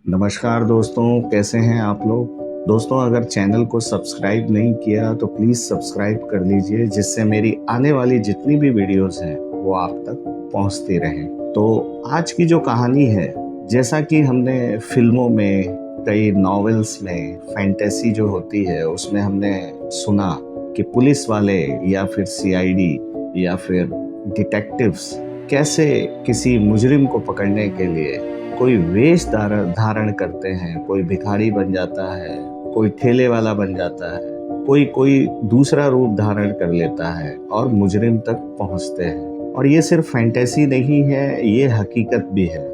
नमस्कार दोस्तों, कैसे हैं आप लोग। दोस्तों, अगर चैनल को सब्सक्राइब नहीं किया तो प्लीज़ सब्सक्राइब कर लीजिए, जिससे मेरी आने वाली जितनी भी वीडियोस हैं वो आप तक पहुंचती रहें। तो आज की जो कहानी है, जैसा कि हमने फिल्मों में, कई नॉवेल्स में फैंटेसी जो होती है उसमें हमने सुना कि पुलिस वाले या फिर सीआईडी या फिर डिटेक्टिव्स कैसे किसी मुजरिम को पकड़ने के लिए कोई वेश धारण करते हैं। कोई भिखारी बन जाता है, कोई ठेले वाला बन जाता है, कोई कोई दूसरा रूप धारण कर लेता है और मुजरिम तक पहुंचते हैं। और ये सिर्फ फैंटेसी नहीं है, ये हकीकत भी है।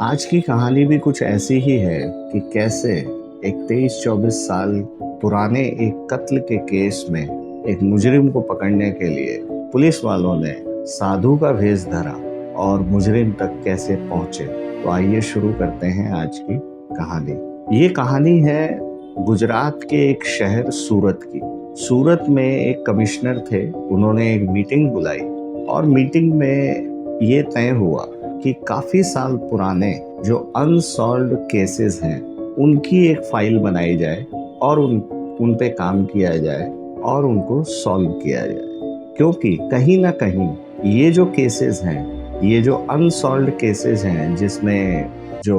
आज की कहानी भी कुछ ऐसी ही है कि कैसे एक 23-24 साल पुराने एक कत्ल के केस में एक मुजरिम को पकड़ने के लिए पुलिस वालों ने साधु का भेष धरा और मुजरिम तक कैसे पहुंचे। तो आइए शुरू करते हैं आज की कहानी। ये कहानी है गुजरात के एक शहर सूरत की। सूरत में एक कमिश्नर थे, उन्होंने एक मीटिंग बुलाई और मीटिंग में ये तय हुआ कि काफी साल पुराने जो अनसॉल्व्ड केसेस हैं उनकी एक फाइल बनाई जाए और उन पे काम किया जाए और उनको सॉल्व किया जाए। क्योंकि कहीं ना कहीं ये जो केसेस हैं, ये जो अनसॉल्व्ड केसेस हैं, जिसमें जो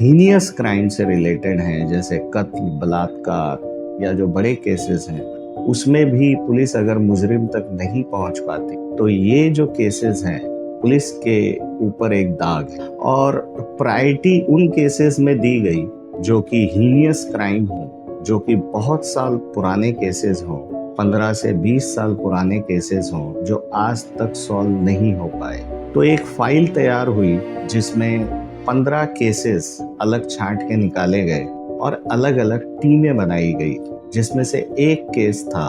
हीनियस क्राइम से रिलेटेड हैं, जैसे कत्ल, बलात्कार या जो बड़े केसेस हैं, उसमें भी पुलिस अगर मुजरिम तक नहीं पहुंच पाती तो ये जो केसेस हैं पुलिस के ऊपर एक दाग है। और प्रायोरिटी उन केसेस में दी गई जो कि हीनियस क्राइम हो, जो कि बहुत साल पुराने केसेस हों, 15 से 20 साल पुराने केसेस हों, जो आज तक सॉल्व नहीं हो पाए। तो एक फाइल तैयार हुई जिसमें 15 केसेस अलग छांट के निकाले गए और अलग अलग टीमें बनाई गई, जिसमें से एक केस था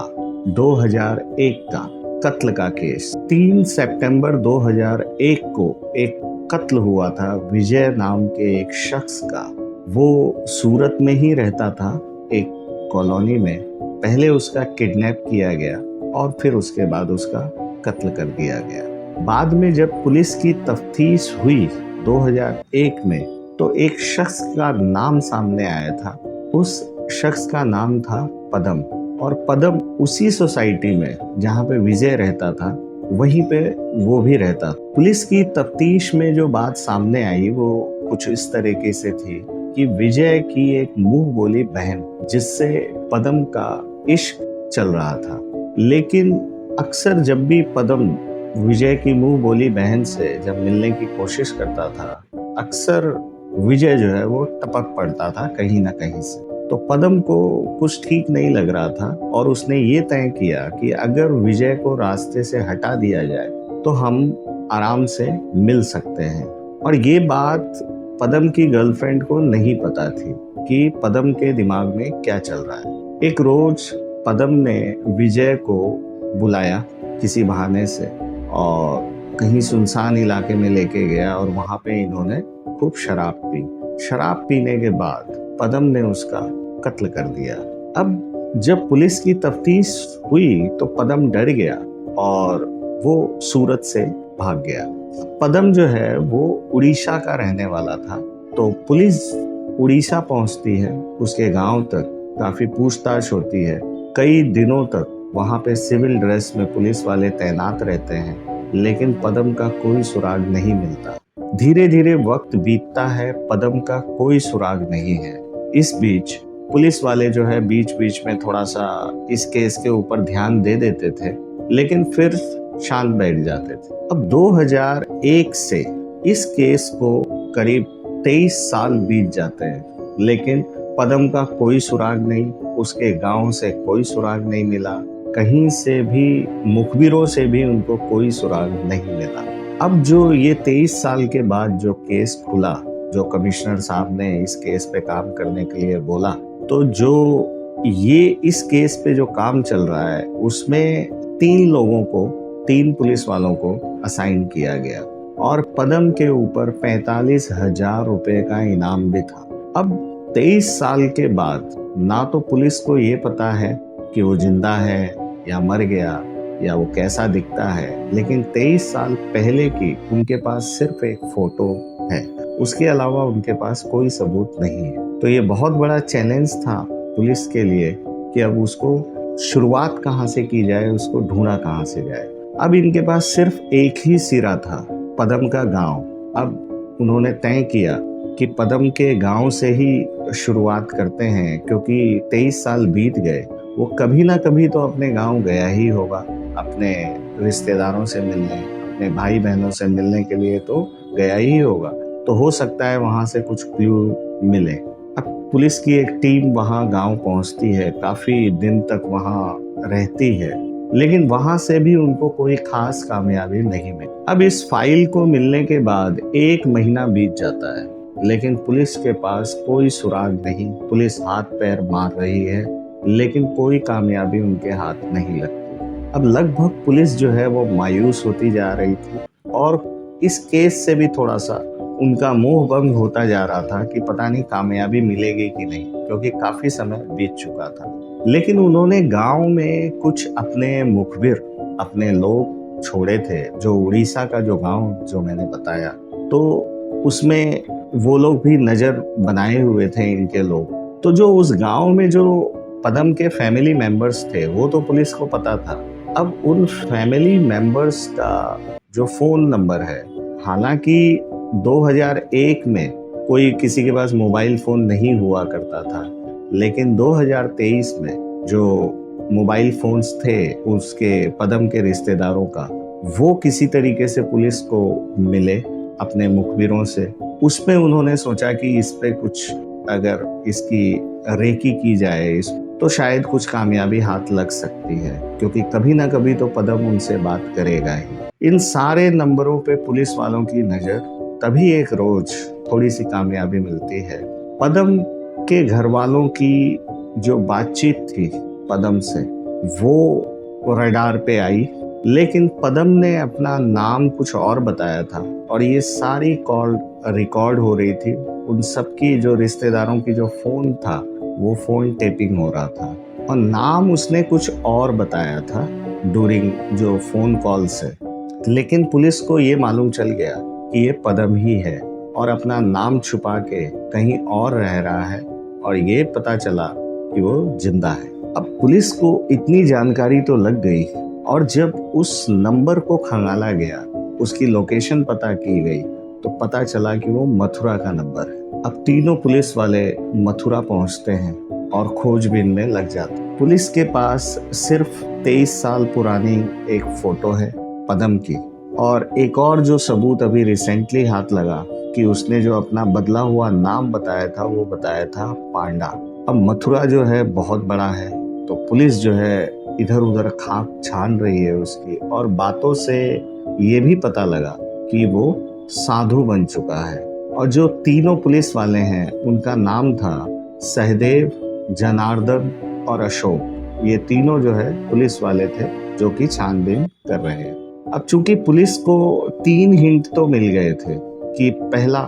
2001 का कत्ल का केस। 3 सितंबर 2001 को एक कत्ल हुआ था विजय नाम के एक शख्स का। वो सूरत में ही रहता था, एक कॉलोनी में। पहले उसका किडनैप किया गया और फिर उसके बाद उसका कत्ल कर दिया गया। बाद में जब पुलिस की तफ्तीश हुई 2001 में, तो एक शख्स का नाम सामने आया था। उस शख्स का नाम था पदम, और पदम उसी सोसाइटी में जहाँ पे विजय रहता था वहीं पे वो भी रहता। पुलिस की तफ्तीश में जो बात सामने आई वो कुछ इस तरीके से थी कि विजय की एक मुंह बोली बहन, जिससे पदम का इश्क चल रहा था। लेकिन अक्सर जब भी पदम विजय की मुंह बोली बहन से जब मिलने की कोशिश करता था, अक्सर विजय जो है वो टपक पड़ता था कहीं ना कहीं से। तो पदम को कुछ ठीक नहीं लग रहा था और उसने ये तय किया कि अगर विजय को रास्ते से हटा दिया जाए तो हम आराम से मिल सकते हैं। और ये बात पदम की गर्लफ्रेंड को नहीं पता थी कि पदम के दिमाग में क्या चल रहा है। एक रोज पदम ने विजय को बुलाया किसी बहाने से और कहीं सुनसान इलाके में लेके गया और वहां पे इन्होंने खूब शराब पी। शराब पीने के बाद पदम ने उसका कत्ल कर दिया। अब जब पुलिस की तफ्तीश हुई तो पदम डर गया और वो सूरत से भाग गया। पदम जो है वो उड़ीसा का रहने वाला था। तो पुलिस उड़ीसा पहुंचती है, उसके गांव तक काफी पूछताछ होती है। कई दिनों तक वहां पे सिविल ड्रेस में पुलिस वाले तैनात रहते हैं, लेकिन पदम का कोई सुराग नहीं मिलता। धीरे धीरे वक्त बीतता है, पदम का कोई सुराग नहीं है। इस बीच पुलिस वाले जो है बीच बीच में थोड़ा सा इस केस के ऊपर ध्यान दे देते थे, लेकिन फिर शांत बैठ जाते थे। अब 2001 से इस केस को करीब 23 साल बीत जाते हैं, लेकिन पदम का कोई सुराग नहीं, उसके गांव से कोई सुराग नहीं मिला, कहीं से भी मुखबिरों से भी उनको कोई सुराग नहीं मिला। अब जो ये 23 साल के बाद जो केस खुला, जो कमिश्नर साहब ने इस केस पे काम करने के लिए बोला, तो जो ये इस केस पे जो काम चल रहा है उसमें 3 लोगों को, 3 पुलिस वालों को असाइन किया गया और पदम के ऊपर 45,000 रुपए का इनाम भी था। अब 23 साल के बाद ना तो पुलिस को ये पता है कि वो जिंदा है या मर गया या वो कैसा दिखता है, लेकिन 23 साल पहले की उनके पास सिर्फ एक फोटो है उसके अलावा उनके पास कोई सबूत नहीं है। तो ये बहुत बड़ा चैलेंज था पुलिस के लिए कि अब उसको शुरुआत कहाँ से की जाए, उसको ढूंढा कहाँ से जाए। अब इनके पास सिर्फ एक ही सिरा था, पदम का गांव। अब उन्होंने तय किया कि पदम के गांव से ही शुरुआत करते हैं, क्योंकि 23 साल बीत गए, वो कभी ना कभी तो अपने गांव गया ही होगा, अपने रिश्तेदारों से मिलने, अपने भाई बहनों से मिलने के लिए तो गया ही होगा। तो हो सकता है वहां से कुछ क्लू मिले। अब पुलिस की एक टीम वहां गांव पहुंचती है, काफी दिन तक वहां रहती है, लेकिन वहां से भी उनको कोई खास कामयाबी नहीं मिली। अब इस फाइल को मिलने के बाद 1 महीना बीत जाता है, लेकिन पुलिस के पास कोई सुराग नहीं। पुलिस हाथ पैर मार रही है, लेकिन कोई कामयाबी उनके हाथ नहीं लगती। अब लगभग पुलिस जो है वो मायूस होती जा रही थी, और इस केस से भी थोड़ा सा उनका मोह भंग होता जा रहा था कि पता नहीं कामयाबी मिलेगी कि नहीं, क्योंकि काफी समय बीत चुका था। लेकिन उन्होंने गांव में कुछ अपने मुखबिर, अपने लोग छोड़े थे, जो उड़ीसा का जो गांव जो मैंने बताया, तो उसमें वो लोग भी नजर बनाए हुए थे इनके लोग। तो जो उस गांव में जो पदम के फैमिली मेंबर्स थे, वो तो पुलिस को पता था। अब उन फैमिली मेंबर्स का जो फोन नंबर है, हालांकि 2001 में कोई किसी के पास मोबाइल फोन नहीं हुआ करता था, लेकिन 2023 में जो मोबाइल फोन्स थे उसके पदम के रिश्तेदारों का, वो किसी तरीके से पुलिस को मिले अपने मुखबिरों से। उसमें उन्होंने सोचा कि इस पे कुछ अगर इसकी रेकी की जाए तो शायद कुछ कामयाबी हाथ लग सकती है, क्योंकि कभी ना कभी तो पदम उनसे बात करेगा ही। इन सारे नंबरों पे पुलिस वालों की नजर, तभी एक रोज थोड़ी सी कामयाबी मिलती है। पदम के घर वालों की जो बातचीत थी पदम से, वो रडार पे आई, लेकिन पदम ने अपना नाम कुछ और बताया था, और ये सारी कॉल रिकॉर्ड हो रही थी। उन सबकी जो रिश्तेदारों की जो फोन था, वो फोन टेपिंग हो रहा था, और नाम उसने कुछ और बताया था ड्यूरिंग जो फोन कॉल से। लेकिन पुलिस को ये मालूम चल गया कि ये पदम ही है, और अपना नाम छुपा के कहीं और रह रहा है, और ये पता चला कि वो जिंदा है। अब पुलिस को इतनी जानकारी तो लग गई, और जब उस नंबर को खंगाला गया, उसकी लोकेशन पता की गई, तो पता चला कि वो मथुरा का नंबर है। अब तीनों पुलिस वाले मथुरा पहुंचते हैं और खोजबीन में लग जाते हैं। पुलिस के पास सिर्फ 23 साल पुरानी एक फोटो है पदम की, और एक और जो सबूत अभी रिसेंटली हाथ लगा कि उसने जो अपना बदला हुआ नाम बताया था, वो बताया था पांडा। अब मथुरा जो है बहुत बड़ा है, तो पुलिस जो है इधर उधर खाक छान रही है उसकी, और बातों से ये भी पता लगा कि वो साधु बन चुका है। और जो तीनों पुलिस वाले हैं, उनका नाम था सहदेव, जनार्दन और अशोक। ये तीनों जो है पुलिस वाले थे जो कि छानबीन कर रहे हैं। अब चूंकि पुलिस को 3 हिंट तो मिल गए थे कि पहला,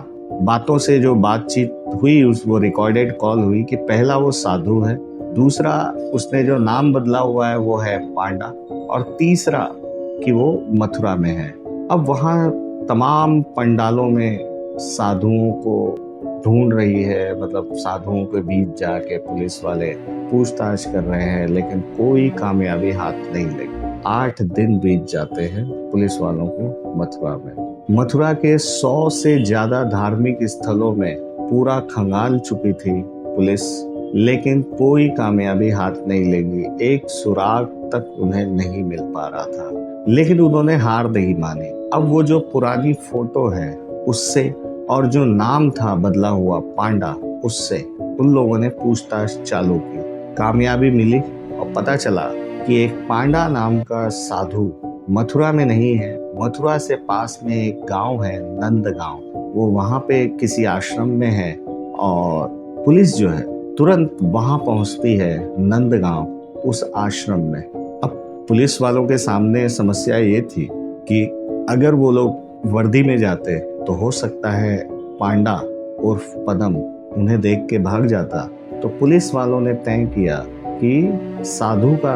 बातों से जो बातचीत हुई, उस वो रिकॉर्डेड कॉल हुई कि पहला वो साधु है, दूसरा उसने जो नाम बदला हुआ है वो है पांडा, और तीसरा कि वो मथुरा में है। अब वहाँ तमाम पंडालों में साधुओं को ढूंढ रही है, मतलब साधुओं के बीच जाके पुलिस वाले पूछताछ कर रहे हैं, लेकिन कोई कामयाबी हाथ नहीं लगी। 8 दिन बीत जाते हैं पुलिस वालों को मथुरा में। मथुरा के 100 से ज्यादा धार्मिक स्थलों में पूरा खंगाल चुकी थी पुलिस, लेकिन कोई कामयाबी हाथ नहीं लगी। एक सुराग तक उन्हें नहीं मिल पा रहा था, लेकिन उन्होंने हार नहीं मानी। अब वो जो पुरानी फोटो है उससे, और जो नाम था बदला हुआ पांडा, उससे उन लोगों ने पूछताछ चालू की। कामयाबी मिली, और पता चला कि एक पांडा नाम का साधु मथुरा में नहीं है, मथुरा से पास में एक गांव है नंद गांव, वो वहां पे किसी आश्रम में है। और पुलिस जो है तुरंत वहां पहुंचती है नंद गांव, उस आश्रम में। अब पुलिस वालों के सामने समस्या ये थी कि अगर वो लोग वर्दी में जाते तो हो सकता है पांडा उर्फ पदम उन्हें देख के भाग जाता। तो पुलिस वालों ने तय किया कि साधु का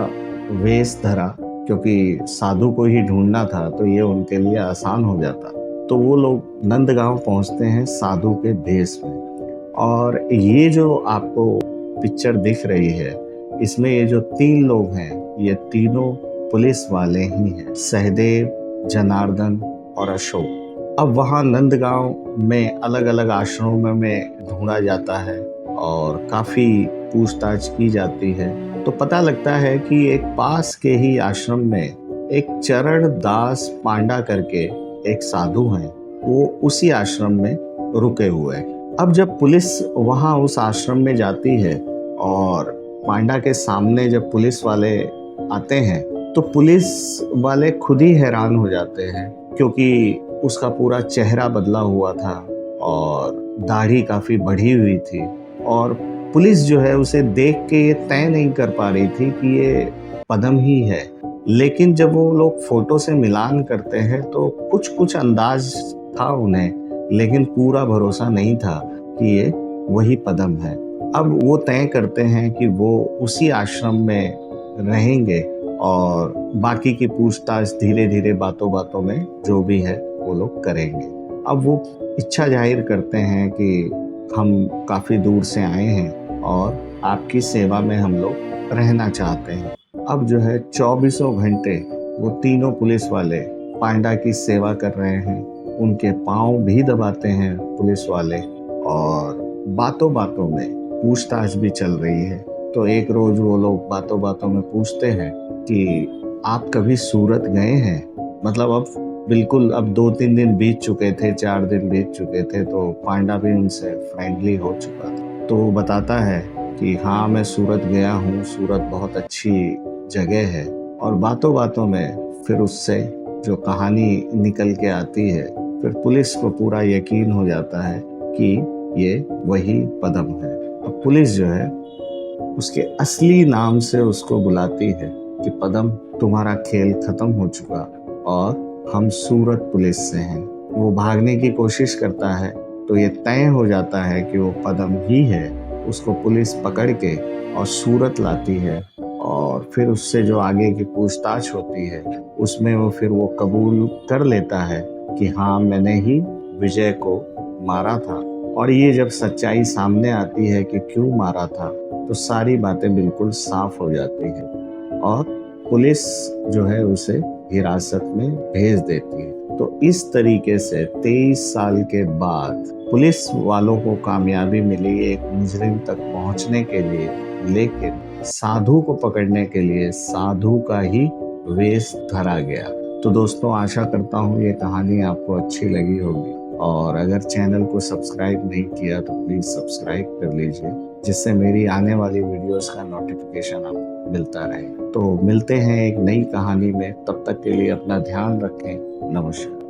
वेश धरा, क्योंकि साधु को ही ढूंढना था, तो ये उनके लिए आसान हो जाता। तो वो लोग नंदगांव पहुंचते हैं साधु के भेष में। और ये जो आपको पिक्चर दिख रही है, इसमें ये जो 3 लोग हैं, ये तीनों पुलिस वाले ही हैं, सहदेव, जनार्दन और अशोक। अब वहाँ नंदगांव में अलग अलग आश्रमों में ढूंढा जाता है और काफ़ी पूछताछ की जाती है, तो पता लगता है कि एक पास के ही आश्रम में एक चरण दास पांडा करके एक साधु हैं, वो उसी आश्रम में रुके हुए हैं। अब जब पुलिस वहाँ उस आश्रम में जाती है और पांडा के सामने जब पुलिस वाले आते हैं, तो पुलिस वाले खुद ही हैरान हो जाते हैं, क्योंकि उसका पूरा चेहरा बदला हुआ था और दाढ़ी काफ़ी बढ़ी हुई थी। और पुलिस जो है उसे देख के ये तय नहीं कर पा रही थी कि ये पदम ही है। लेकिन जब वो लोग फोटो से मिलान करते हैं तो कुछ कुछ अंदाज था उन्हें, लेकिन पूरा भरोसा नहीं था कि ये वही पदम है। अब वो तय करते हैं कि वो उसी आश्रम में रहेंगे और बाकी की पूछताछ धीरे धीरे बातों बातों में जो भी है वो लोग करेंगे। अब वो इच्छा जाहिर करते हैं कि हम काफ़ी दूर से आए हैं और आपकी सेवा में हम लोग रहना चाहते हैं। अब जो है 24 घंटे वो तीनों पुलिस वाले पांडा की सेवा कर रहे हैं, उनके पाँव भी दबाते हैं पुलिस वाले, और बातों बातों में पूछताछ भी चल रही है। तो एक रोज वो लोग बातों बातों में पूछते हैं कि आप कभी सूरत गए हैं? मतलब अब बिल्कुल अब 2-3 दिन बीत चुके थे, 4 दिन बीत चुके थे, तो पांडा भी उनसे फ्रेंडली हो चुका था। तो वो बताता है कि हाँ, मैं सूरत गया हूँ, सूरत बहुत अच्छी जगह है। और बातों बातों में फिर उससे जो कहानी निकल के आती है, फिर पुलिस को पूरा यकीन हो जाता है कि ये वही पदम है। अब पुलिस जो है उसके असली नाम से उसको बुलाती है कि पदम, तुम्हारा खेल खत्म हो चुका और हम सूरत पुलिस से हैं। वो भागने की कोशिश करता है तो ये तय हो जाता है कि वो पदम ही है। उसको पुलिस पकड़ के और सूरत लाती है और फिर उससे जो आगे की पूछताछ होती है उसमें वो फिर वो कबूल कर लेता है कि हाँ, मैंने ही विजय को मारा था। और ये जब सच्चाई सामने आती है कि क्यों मारा था, तो सारी बातें बिल्कुल साफ हो जाती हैं और पुलिस जो है उसे हिरासत में भेज देती है। तो इस तरीके से 23 साल के बाद पुलिस वालों को कामयाबी मिली एक मुजरिम तक पहुंचने के लिए, लेकिन साधु को पकड़ने के लिए साधु का ही वेश धरा गया। तो दोस्तों, आशा करता हूँ ये कहानी आपको अच्छी लगी होगी, और अगर चैनल को सब्सक्राइब नहीं किया तो प्लीज़ सब्सक्राइब कर लीजिए, जिससे मेरी आने वाली वीडियोस का नोटिफिकेशन आपको मिलता रहे। तो मिलते हैं एक नई कहानी में, तब तक के लिए अपना ध्यान रखें। नमस्कार।